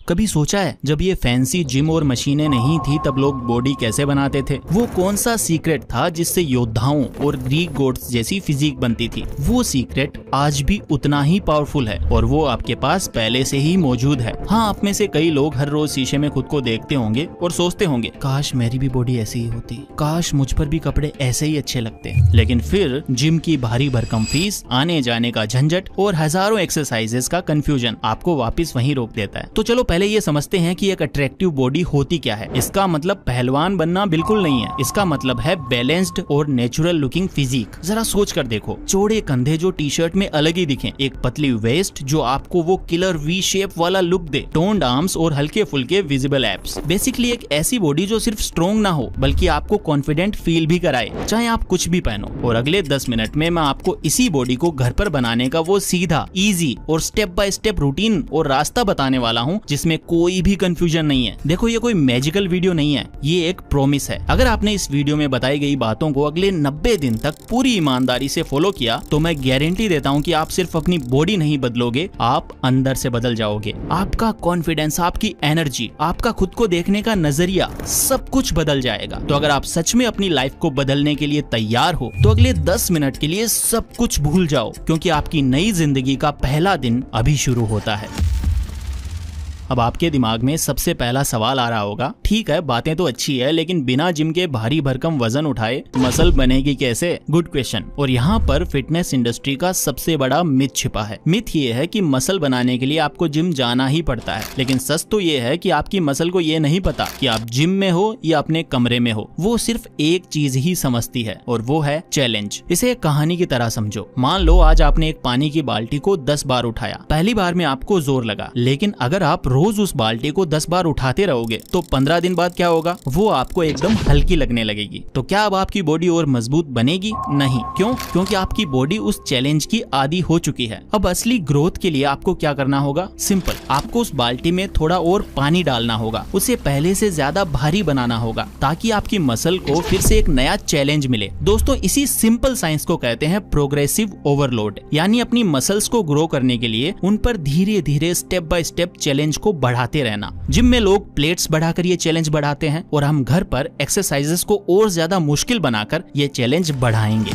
कभी सोचा है जब ये फैंसी जिम और मशीनें नहीं थी तब लोग बॉडी कैसे बनाते थे? वो कौन सा सीक्रेट था जिससे योद्धाओं और ग्रीक गॉड्स जैसी फिजिक बनती थी? वो सीक्रेट आज भी उतना ही पावरफुल है और वो आपके पास पहले से ही मौजूद है। हाँ, आप में से कई लोग हर रोज शीशे में खुद को देखते होंगे और सोचते होंगे काश मेरी भी बॉडी ऐसी ही होती, काश मुझ पर भी कपड़े ऐसे ही अच्छे लगते। लेकिन फिर जिम की भारी भरकम फीस, आने जाने का झंझट और हजारों एक्सरसाइजेस का कंफ्यूजन आपको वापस वहीं रोक देता है। तो चलो पहले ये समझते हैं कि एक अट्रैक्टिव बॉडी होती क्या है। इसका मतलब पहलवान बनना बिल्कुल नहीं है। इसका मतलब है बैलेंस्ड और नेचुरल लुकिंग फिजिक। जरा सोच कर देखो, चौड़े कंधे जो टी शर्ट में अलग ही दिखें, एक पतली वेस्ट जो आपको वो किलर वी शेप वाला लुक दे, टोन्ड आर्म्स और हल्के फुल्के विजिबल एब्स। बेसिकली एक ऐसी बॉडी जो सिर्फ स्ट्रॉन्ग ना हो बल्कि आपको कॉन्फिडेंट फील भी कराए, चाहे आप कुछ भी पहनो। और अगले 10 मिनट में मैं आपको इसी बॉडी को घर पर बनाने का वो सीधा, इजी और स्टेप बाय स्टेप रूटीन और रास्ता बताने वाला हूँ जिसमें कोई भी कंफ्यूजन नहीं है। देखो, ये कोई मैजिकल वीडियो नहीं है, ये एक प्रॉमिस है। अगर आपने इस वीडियो में बताई गई बातों को अगले 90 दिन तक पूरी ईमानदारी से फॉलो किया तो मैं गारंटी देता हूँ कि आप सिर्फ अपनी बॉडी नहीं बदलोगे, आप अंदर से बदल जाओगे। आपका कॉन्फिडेंस, आपकी एनर्जी, आपका खुद को देखने का नजरिया, सब कुछ बदल जाएगा। तो अगर आप सच में अपनी लाइफ को बदलने के लिए तैयार हो तो अगले 10 मिनट के लिए सब कुछ भूल जाओ, क्योंकि आपकी नई जिंदगी का पहला दिन अभी शुरू होता है। अब आपके दिमाग में सबसे पहला सवाल आ रहा होगा, ठीक है बातें तो अच्छी है लेकिन बिना जिम के भारी भरकम वजन उठाए मसल बनेगी कैसे? Good question. और यहाँ पर फिटनेस इंडस्ट्री का सबसे बड़ा मिथ छिपा है। मिथ ये है कि मसल बनाने के लिए आपको जिम जाना ही पड़ता है, लेकिन सच तो ये है कि आपकी मसल को ये नहीं पता कि आप जिम में हो या अपने कमरे में हो। वो सिर्फ एक चीज ही समझती है और वो है चैलेंज। इसे एक कहानी की तरह समझो। मान लो आज आपने एक पानी की बाल्टी को 10 बार उठाया। पहली बार में आपको जोर लगा, लेकिन अगर आप रोज उस बाल्टी को 10 बार उठाते रहोगे तो 15 दिन बाद क्या होगा? वो आपको एकदम हल्की लगने लगेगी। तो क्या अब आपकी बॉडी और मजबूत बनेगी? नहीं। क्यों? क्योंकि आपकी बॉडी उस चैलेंज की आदी हो चुकी है। अब असली ग्रोथ के लिए आपको क्या करना होगा? सिंपल, आपको उस बाल्टी में थोड़ा और पानी डालना होगा, उसे पहले से ज्यादा भारी बनाना होगा ताकि आपकी मसल को फिर से एक नया चैलेंज मिले। दोस्तों, इसी सिंपल साइंस को कहते हैं प्रोग्रेसिव ओवरलोड। यानी अपनी मसल्स को ग्रो करने के लिए उन पर धीरे धीरे स्टेप बाय स्टेप चैलेंज को बढ़ाते रहना। जिम में लोग प्लेट्स बढ़ाकर ये चैलेंज बढ़ाते हैं और हम घर पर एक्सरसाइजेस को और ज्यादा मुश्किल बनाकर ये चैलेंज बढ़ाएंगे।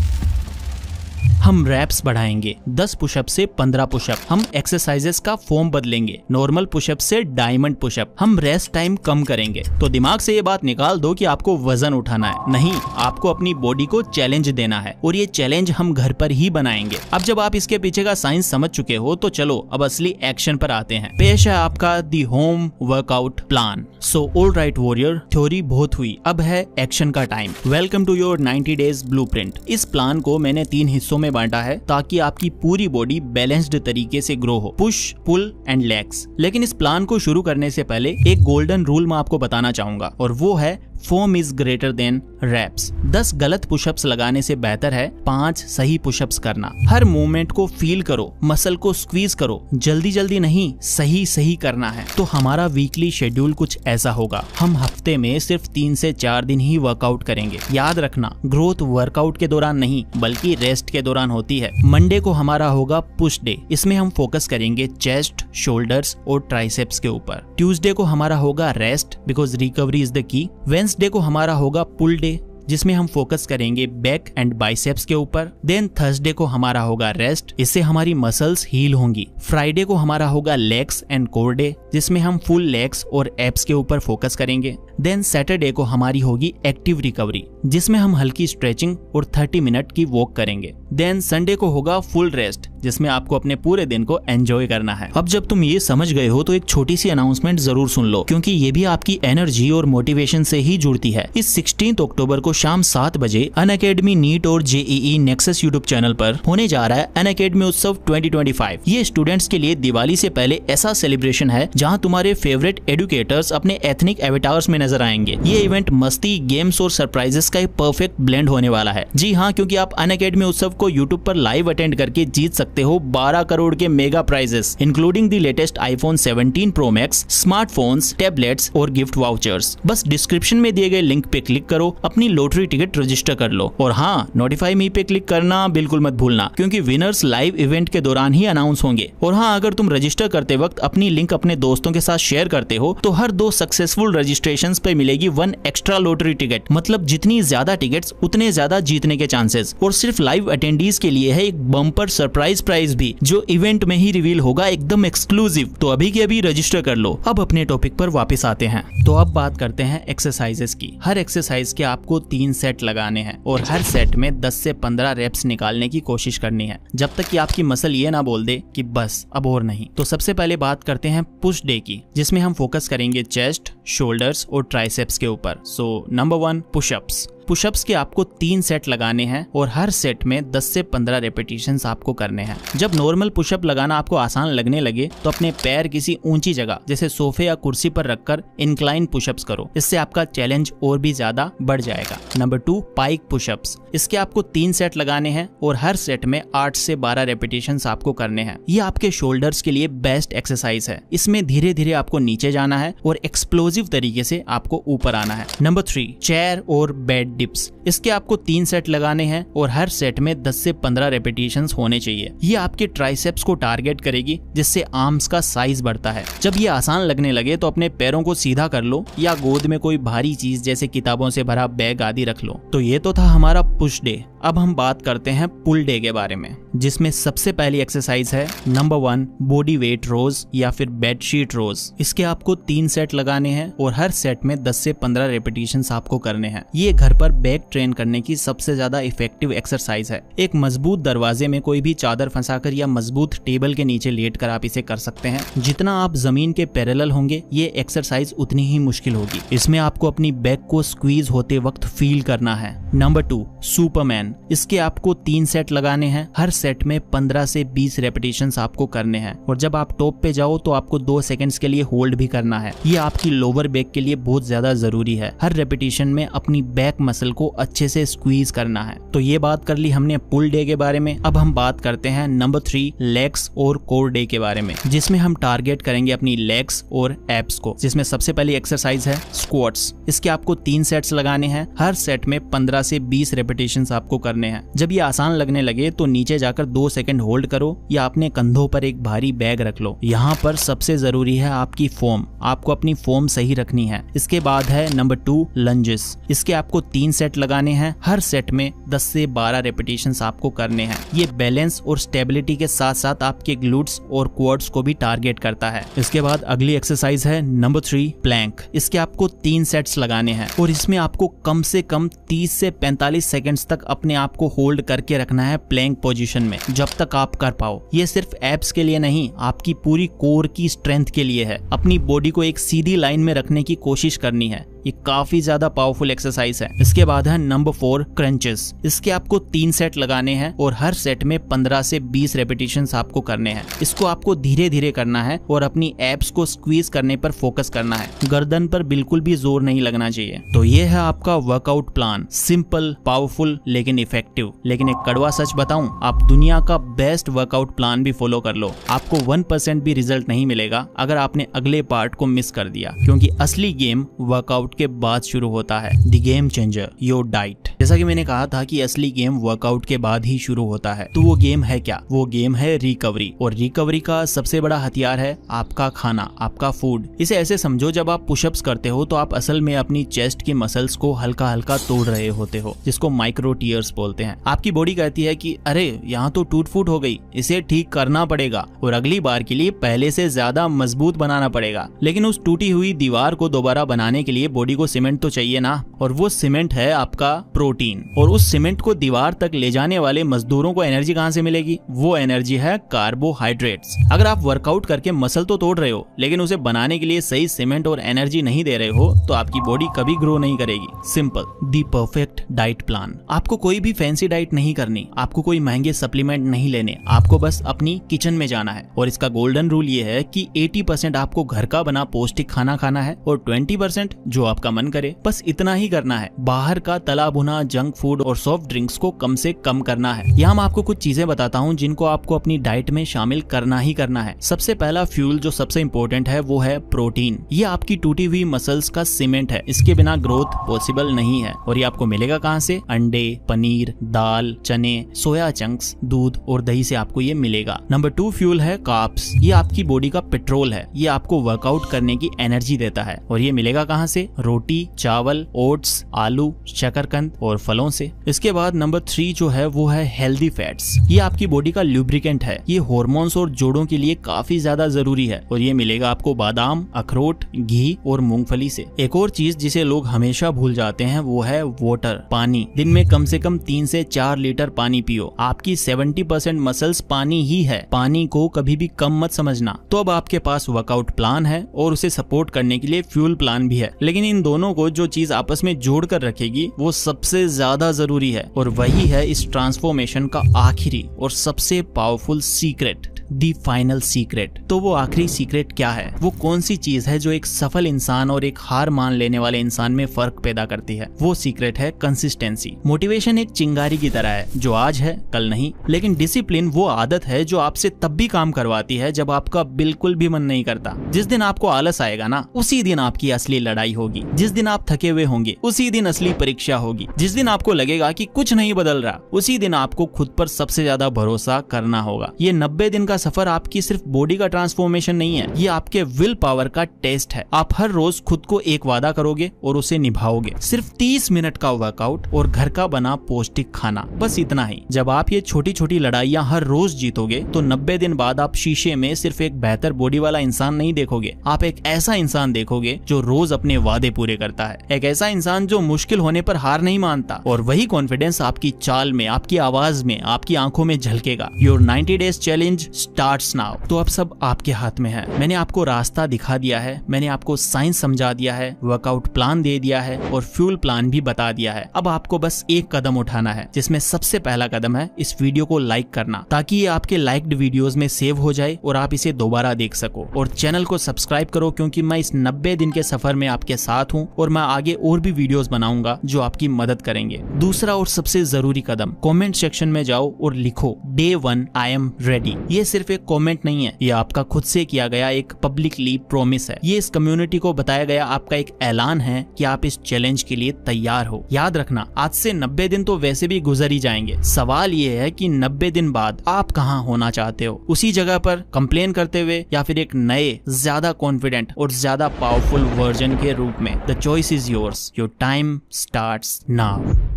हम रैप्स बढ़ाएंगे, 10 पुशअप से 15 पुशअप। हम एक्सरसाइजेस का फॉर्म बदलेंगे, नॉर्मल पुशअप से डायमंड पुशअप। हम रेस्ट टाइम कम करेंगे। तो दिमाग से ये बात निकाल दो कि आपको वजन उठाना है, नहीं, आपको अपनी बॉडी को चैलेंज देना है और ये चैलेंज हम घर पर ही बनाएंगे। अब जब आप इसके पीछे का साइंस समझ चुके हो तो चलो अब असली एक्शन पर आते हैं। पेश है आपका the home workout plan. So all right warrior, theory बहुत हुई, अब है एक्शन का time. Welcome to your 90 days blueprint. इस प्लान को मैंने 3 हिस्सों में बांटा है ताकि आपकी पूरी बॉडी बैलेंस्ड तरीके से ग्रो हो, पुश, पुल एंड लेग्स। लेकिन इस प्लान को शुरू करने से पहले एक गोल्डन रूल मैं आपको बताना चाहूंगा और वो है form is greater than reps. 10 गलत पुशअप्स लगाने से बेहतर है 5 सही पुशअप्स करना। हर मूवमेंट को फील करो, मसल को स्क्वीज करो, जल्दी जल्दी नहीं, सही सही करना है। तो हमारा वीकली शेड्यूल कुछ ऐसा होगा। हम हफ्ते में सिर्फ 3 से 4 दिन ही वर्कआउट करेंगे। याद रखना, ग्रोथ वर्कआउट के दौरान नहीं बल्कि रेस्ट के दौरान होती है। मंडे को हमारा होगा पुश डे, इसमें हम फोकस करेंगे चेस्ट, शोल्डर्स और ट्राइसेप्स के ऊपर। ट्यूसडे को हमारा होगा rest because recovery is the key. Wednesday को हमारा होगा पुल डे जिसमें हम फोकस करेंगे बैक एंड बाइसेप्स के ऊपर। देन थर्सडे को हमारा होगा रेस्ट, इससे हमारी मसल्स हील होंगी। फ्राइडे को हमारा होगा लेग्स एंड कोर डे जिसमें हम फुल लेग्स और एब्स के ऊपर फोकस करेंगे। देन सैटरडे को हमारी होगी एक्टिव रिकवरी जिसमें हम हल्की स्ट्रेचिंग और 30 मिनट की वॉक करेंगे। देन संडे को होगा फुल रेस्ट जिसमें आपको अपने पूरे दिन को एंजॉय करना है। अब जब तुम ये समझ गए हो तो एक छोटी सी अनाउंसमेंट जरूर सुन लो, क्योंकि ये भी आपकी एनर्जी और मोटिवेशन से ही जुड़ती है। इस 16 अक्टूबर को शाम 7 बजे अनअकैडमी नीट और जेईई नेक्सस यूट्यूब चैनल पर होने जा रहा है अनअकैडमी उत्सव 2025। ये स्टूडेंट्स के लिए दिवाली से पहले ऐसा सेलिब्रेशन है जहां तुम्हारे फेवरेट एडुकेटर्स अपने एथनिक एवेटार्स में नजर आएंगे। ये इवेंट मस्ती, गेम्स और सरप्राइजेस का एक परफेक्ट ब्लेंड होने वाला है। जी हाँ, क्योंकि आप अनअकैडमी उत्सव को यूट्यूब पर लाइव अटेंड करके जीत सकते सकते हो 12 करोड़ के mega prizes including the latest iPhone 17 pro max, smartphones, tablets और गिफ्ट वाउचर्स। बस डिस्क्रिप्शन में दिए गए लिंक पे क्लिक करो, अपनी लॉटरी टिकट रजिस्टर कर लो। और हाँ, नोटिफाई मी पे क्लिक करना बिल्कुल मत भूलना, क्योंकि विनर्स लाइव इवेंट के दौरान ही अनाउंस होंगे। और हाँ, अगर तुम रजिस्टर करते वक्त अपनी लिंक अपने दोस्तों के साथ शेयर करते हो तो हर 2 सक्सेसफुल रजिस्ट्रेशंस पे मिलेगी 1 एक्स्ट्रा लॉटरी टिकट। मतलब जितनी ज्यादा टिकट्स उतने ज्यादा जीतने के चांसेस। और सिर्फ लाइव अटेंडीज के लिए है एक बम्पर सरप्राइज प्राइज भी, जो इवेंट में ही रिवील होगा, एकदम एक्सक्लूसिव। तो अभी के अभी रजिस्टर कर लो। अब अपने टॉपिक पर वापस आते हैं। तो अब बात करते हैं एक्सरसाइजेस की। हर एक्सरसाइज के आपको 3 सेट लगाने हैं और हर सेट में 10 से 15 रेप्स निकालने की कोशिश करनी है, जब तक कि आपकी मसल ये ना बोल दे कि बस अब और नहीं। तो सबसे पहले बात करते हैं पुश डे की, जिसमें हम फोकस करेंगे चेस्ट, शोल्डर्स और ट्राइसेप्स के ऊपर। So number 1, pushups. पुशअप्स के आपको 3 सेट लगाने हैं और हर सेट में 10 से 15 रेपिटेशंस आपको करने हैं। जब नॉर्मल पुशअप लगाना आपको आसान लगने लगे तो अपने पैर किसी ऊंची जगह जैसे सोफे या कुर्सी पर रखकर इंक्लाइन पुशअप्स करो। इससे आपका चैलेंज और भी ज्यादा बढ़ जाएगा। Number 2, pike pushups. इसके आपको 3 सेट लगाने हैं और हर सेट में 8 से 12 रेपिटेशंस आपको करने हैं। ये आपके शोल्डर्स के लिए बेस्ट एक्सरसाइज है। इसमें धीरे धीरे आपको नीचे जाना है और एक्सप्लोजिव तरीके से आपको ऊपर आना है। नंबर 3, चेयर और बेड डिप्स। इसके आपको 3 सेट लगाने हैं और हर सेट में 10 से 15 रेपिटेशंस होने चाहिए। ये आपके ट्राइसेप्स को टारगेट करेगी, जिससे आर्म्स का साइज बढ़ता है। जब ये आसान लगने लगे तो अपने पैरों को सीधा कर लो या गोद में कोई भारी चीज जैसे किताबों से भरा बैग आदि रख लो। तो ये तो था हमारा पुश डे। अब हम बात करते हैं पुल डे के बारे में, जिसमें सबसे पहली एक्सरसाइज है नंबर 1, बॉडी वेट रोज या फिर बेडशीट रोज। इसके आपको 3 सेट लगाने हैं और हर सेट में 10 से 15 रेपिटेशंस आपको करने हैं। ये घर पर बैक ट्रेन करने की सबसे ज्यादा इफेक्टिव एक्सरसाइज है। एक मजबूत दरवाजे में कोई भी चादर फंसाकर या मजबूत टेबल के नीचे लेटकर आप इसे कर सकते हैं। जितना आप जमीन के पैरेलल होंगे ये एक्सरसाइज उतनी ही मुश्किल होगी। इसमें आपको अपनी बैक को स्क्वीज होते वक्त फील करना है। Number 2, Superman. इसके आपको 3 सेट लगाने हैं। हर सेट में 15 से 20 रेपिटेशंस आपको करने हैं और जब आप टॉप पे जाओ तो आपको 2 सेकंड्स के लिए होल्ड भी करना है। ये आपकी लोअर बैक के लिए बहुत ज्यादा जरूरी है। हर रेपिटेशन में अपनी बैक मसल को अच्छे से स्क्वीज करना है। तो ये बात कर ली हमने पुल डे के बारे में। अब हम बात करते हैं नंबर 3, लेग्स और कोर डे के बारे में, जिसमें हम टारगेट करेंगे अपनी लेग्स और एब्स को। जिसमें सबसे पहली एक्सरसाइज है स्क्वाट्स। इसके आपको 3 सेट्स लगाने हैं। हर सेट में 15 से 20 रेपिटेशंस आपको करने हैं। जब ये आसान लगने लगे तो नीचे जाकर 2 सेकंड होल्ड करो या अपने कंधों पर एक भारी बैग रख लो। यहाँ पर सबसे जरूरी है आपकी फॉर्म। आपको अपनी फॉर्म सही रखनी है। इसके बाद है नंबर 2, लंजेस। इसके आपको 3 सेट लगाने हैं। हर सेट में 10 से 12 रेपिटेशंस आपको करने हैं। ये बैलेंस और स्टेबिलिटी के साथ साथ आपके ग्लूट्स और क्वाड्स को भी टारगेट करता है। इसके बाद अगली एक्सरसाइज है नंबर 3, प्लैंक। इसके आपको 3 सेट्स लगाने हैं और इसमें आपको कम से कम 30 से 45 सेकंड्स तक अपने आप को होल्ड करके रखना है प्लैंक पोजीशन में, जब तक आप कर पाओ। ये सिर्फ एब्स के लिए नहीं, आपकी पूरी कोर की स्ट्रेंथ के लिए है। अपनी बॉडी को एक सीधी लाइन में रखने की कोशिश करनी है। ये काफी ज्यादा पावरफुल एक्सरसाइज है। इसके बाद है नंबर 4, क्रंचेस। इसके आपको 3 सेट लगाने हैं और हर सेट में 15 से 20 रेपिटेशंस आपको करने हैं। इसको आपको धीरे धीरे करना है और अपनी एब्स को स्क्वीज करने पर फोकस करना है। गर्दन पर बिल्कुल भी जोर नहीं लगना चाहिए। तो ये है आपका वर्कआउट प्लान। सिंपल, पावरफुल लेकिन इफेक्टिव। लेकिन एक कड़वा सच बताऊं, आप दुनिया का बेस्ट वर्कआउट प्लान भी फॉलो कर लो, आपको 1% भी रिजल्ट नहीं मिलेगा अगर आपने अगले पार्ट को मिस कर दिया। क्योंकि असली गेम वर्कआउट के बाद शुरू होता है। The game changer, your diet. जैसा कि मैंने कहा था कि असली गेम वर्कआउट के बाद ही शुरू होता है। तो वो गेम है क्या? वो गेम है रिकवरी। और रिकवरी का सबसे बड़ा हथियार है आपका खाना, आपका फूड। इसे ऐसे समझो, जब आप पुशअप्स करते हो तो आप असल में अपनी चेस्ट की मसल्स को हल्का हल्का तोड़ रहे होते हो, जिसको माइक्रो टीयर्स बोलते हैं। आपकी बॉडी कहती है कि अरे यहाँ तो टूट फूट हो गई, इसे ठीक करना पड़ेगा और अगली बार के लिए पहले से ज्यादा मजबूत बनाना पड़ेगा। लेकिन उस टूटी हुई दीवार को दोबारा बनाने के लिए बॉडी को सीमेंट तो चाहिए ना, और वो सीमेंट है आपका प्रोटीन। और उस सीमेंट को दीवार तक ले जाने वाले मजदूरों को एनर्जी कहाँ से मिलेगी? वो एनर्जी है कार्बोहाइड्रेट्स। अगर आप वर्कआउट करके मसल तो तोड़ रहे हो, लेकिन उसे बनाने के लिए सही सीमेंट और एनर्जी नहीं दे रहे हो, तो आपकी बॉडी कभी ग्रो नहीं करेगी। सिंपल, दी परफेक्ट डाइट प्लान। आपको कोई भी फैंसी डाइट नहीं करनी, आपको कोई महंगे सप्लीमेंट नहीं लेने, आपको बस अपनी किचन में जाना है। और इसका गोल्डन रूल ये है कि 80% आपको घर का बना पौष्टिक खाना खाना है और 20% जो आपका मन करे। बस इतना ही करना है। बाहर का तला भुना खाना, जंक फूड और सॉफ्ट ड्रिंक्स को कम से कम करना है। यहाँ मैं आपको कुछ चीजें बताता हूँ जिनको आपको अपनी डाइट में शामिल करना ही करना है। सबसे पहला फ्यूल जो सबसे इंपॉर्टेंट है वो है प्रोटीन। ये आपकी टूटी हुई मसल्स का सीमेंट है, इसके बिना ग्रोथ पॉसिबल नहीं है। और ये आपको मिलेगा कहाँ से? अंडे, पनीर, दाल, चने, सोया चंक्स, दूध और दही से आपको ये मिलेगा। नंबर 2 फ्यूल है कार्ब्स। ये आपकी बॉडी का पेट्रोल है, ये आपको वर्कआउट करने की एनर्जी देता है। और ये मिलेगा कहाँ से? रोटी, चावल, ओट्स, आलू, शकरकंद और फलों से। इसके बाद नंबर 3 जो है वो है हेल्दी फैट्स। ये आपकी बॉडी का लुब्रिकेंट है, ये हार्मोन्स और जोड़ों के लिए काफी ज्यादा जरूरी है। और ये मिलेगा आपको बादाम, अखरोट, घी और मूंगफली से। एक और चीज जिसे लोग हमेशा भूल जाते हैं वो है वाटर, पानी। दिन में कम से कम 3 से 4 लीटर पानी पियो। आपकी 70% मसल्स पानी ही है, पानी को कभी भी कम मत समझना। तो अब आपके पास वर्कआउट प्लान है और उसे सपोर्ट करने के लिए फ्यूल प्लान भी है, लेकिन इन दोनों को जो चीज आपस में जोड़ कर रखेगी वो सबसे ज्यादा जरूरी है, और वही है इस ट्रांसफॉर्मेशन का आखिरी और सबसे powerful secret, the final secret. तो वो आखिरी सीक्रेट क्या है? वो कौन सी चीज है जो एक सफल इंसान और एक हार मान लेने वाले इंसान में फर्क पैदा करती है? वो सीक्रेट है कंसिस्टेंसी। मोटिवेशन एक चिंगारी की तरह है जो आज है कल नहीं, लेकिन डिसिप्लिन वो आदत है जो आपसे तब भी काम करवाती है जब आपका बिल्कुल भी मन नहीं करता। जिस दिन आपको आलस आएगा ना, उसी दिन आपकी असली लड़ाई होगी। जिस दिन आप थके हुए होंगे, उसी दिन असली परीक्षा होगी। जिस दिन आपको लगेगा कि कुछ नहीं बदल रहा, उसी दिन आपको खुद पर सबसे ज्यादा भरोसा करना होगा। ये 90 दिन का सफर आपकी सिर्फ बॉडी का ट्रांसफॉर्मेशन नहीं है, ये आपके विल पावर का टेस्ट है। आप हर रोज खुद को एक वादा करोगे और उसे निभाओगे। सिर्फ 30 मिनट का वर्कआउट और घर का बना पौष्टिक खाना, बस इतना ही। जब आप ये छोटी छोटी लड़ाइयाँ हर रोज जीतोगे तो 90 दिन बाद आप शीशे में सिर्फ एक बेहतर बॉडी वाला इंसान नहीं देखोगे, आप एक ऐसा इंसान देखोगे जो रोज अपने वादे पूरे करता है। एक ऐसा इंसान जो मुश्किल होने पर हार नहीं मानता। और वही कॉन्फिडेंस आपकी चाल में, आपकी आवाज में, आपकी आंखों में झलकेगा। Your 90 days challenge starts now. तो अब सब आपके हाथ में है। मैंने आपको रास्ता दिखा दिया है, मैंने आपको साइंस समझा दिया है, वर्कआउट प्लान दे दिया है और फ्यूल प्लान भी बता दिया है। अब आपको बस एक कदम उठाना है, जिसमें सबसे पहला कदम है इस वीडियो को लाइक करना, ताकि ये आपके लाइक्ड वीडियोस में सेव हो जाए और आप इसे दोबारा देख सको। और चैनल को सब्सक्राइब करो, क्योंकि मैं इस 90 दिन के सफर में आपके साथ हूँ और मैं आगे और भी वीडियोस बनाऊंगा जो आपकी मदद करेंगे। दूसरा और सबसे जरूरी कदम, कमेंट सेक्शन में जाओ और लिखो Day 1 I am ready। ये सिर्फ एक कमेंट नहीं है, ये आपका खुद से किया गया एक पब्लिकली प्रॉमिस है। ये इस कम्युनिटी को बताया गया आपका एक ऐलान है कि आप इस चैलेंज के लिए तैयार हो। याद रखना, आज से 90 दिन तो वैसे भी गुजर ही जाएंगे। सवाल ये है कि 90 दिन बाद आप कहाँ होना चाहते हो? उसी जगह पर कंप्लेन करते हुए, या फिर एक नए, ज्यादा कॉन्फिडेंट और ज्यादा पावरफुल वर्जन के रूप में? The choice is yours. Your time starts now.